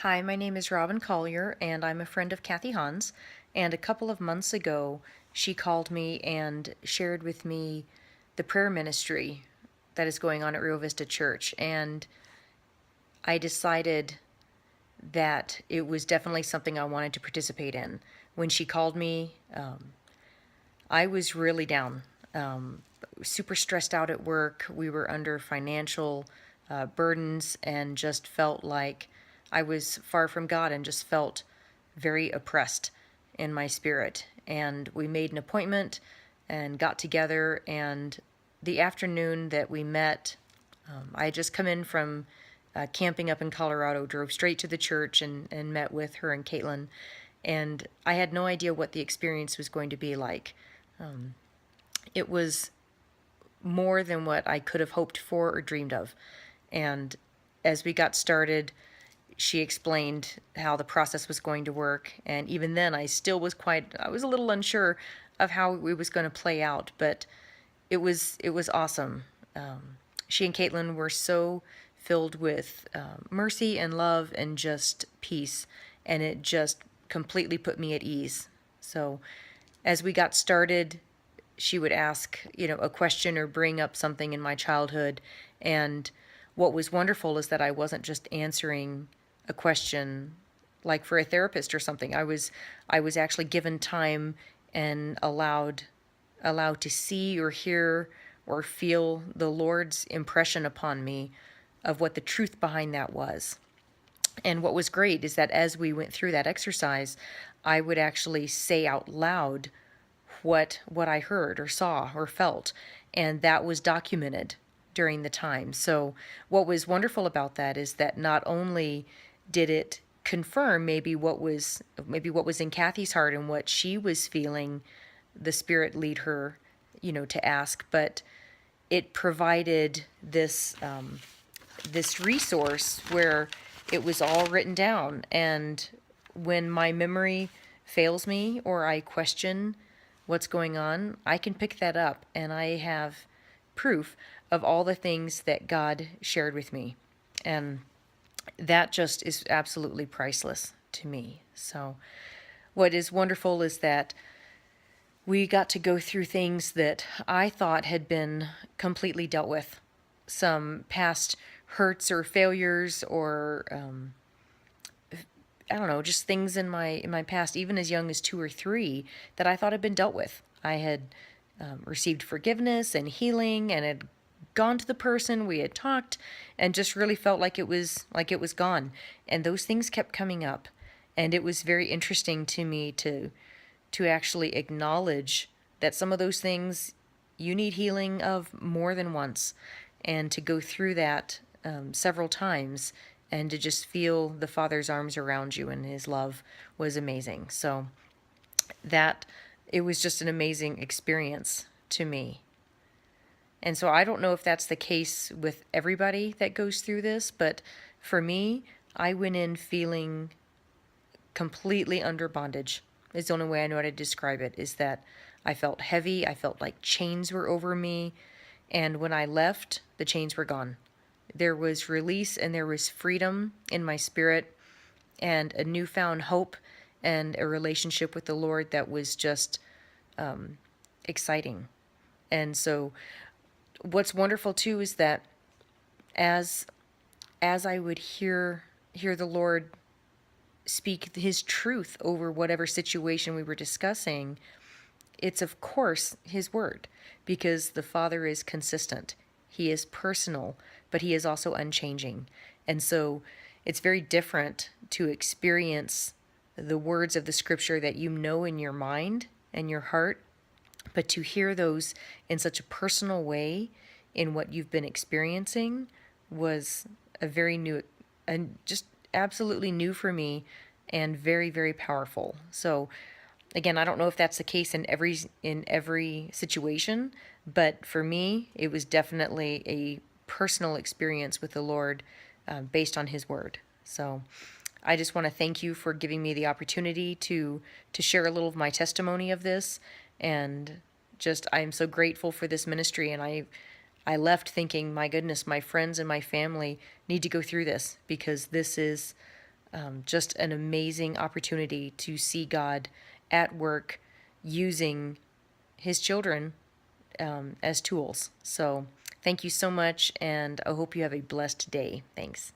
Hi, my name is Robin Collier, and I'm a friend of Kathy Hahn's. And a couple of months ago, she called me and shared with me the prayer ministry that is going on at Rio Vista Church. And I decided that it was definitely something I wanted to participate in. When she called me, I was really down, super stressed out at work. We were under financial burdens and just felt like I was far from God and just felt very oppressed in my spirit. And we made an appointment and got together. And the afternoon that we met, I had just come in from camping up in Colorado, drove straight to the church and met with her and Caitlin. And I had no idea what the experience was going to be like. It was more than what I could have hoped for or dreamed of. And as we got started, she explained how the process was going to work. And even then, I was a little unsure of how it was going to play out, but it was awesome. She and Caitlin were so filled with mercy and love and just peace, and it just completely put me at ease. So as we got started, she would ask, a question or bring up something in my childhood. And what was wonderful is that I wasn't just answering a question like for a therapist or something. I was actually given time and allowed to see or hear or feel the Lord's impression upon me of what the truth behind that was. And what was great is that as we went through that exercise, I would actually say out loud what I heard or saw or felt, and that was documented during the time. So what was wonderful about that is that not only did it confirm maybe what was in Kathy's heart and what she was feeling the Spirit lead her, to ask, but it provided this resource where it was all written down. And when my memory fails me or I question what's going on, I can pick that up and I have proof of all the things that God shared with me. And that just is absolutely priceless to me. So, what is wonderful is that we got to go through things that I thought had been completely dealt with. Some past hurts or failures or I don't know, just things in my past, even as young as 2 or 3, that I thought had been dealt with. I had received forgiveness and healing, and had gone to the person, we had talked, and just really felt like it was gone. And those things kept coming up, and it was very interesting to me to actually acknowledge that some of those things you need healing of more than once, and to go through that several times and to just feel the Father's arms around you and his love was amazing. So that it was just an amazing experience to me. And so I don't know if that's the case with everybody that goes through this, but for me, I went in feeling completely under bondage. Is the only way I know how to describe it, is that I felt heavy, I felt like chains were over me, and when I left, the chains were gone. There was release and there was freedom in my spirit and a newfound hope and a relationship with the Lord that was just exciting. And so what's wonderful too is that as I would hear the Lord speak his truth over whatever situation we were discussing, it's of course his word, because the Father is consistent. He is personal, but he is also unchanging. And so it's very different to experience the words of the scripture that you know in your mind and your heart, but to hear those in such a personal way in what you've been experiencing was a very new and just absolutely new for me, and very, very powerful. So again, I don't know if that's the case in every situation, but for me, it was definitely a personal experience with the Lord, based on his word. So I just want to thank you for giving me the opportunity to share a little of my testimony of this. And just I am so grateful for this ministry. And I left thinking, my goodness, my friends and my family need to go through this, because this is Just an amazing opportunity to see God at work using his children as tools. So thank you so much, and I hope you have a blessed day. Thanks.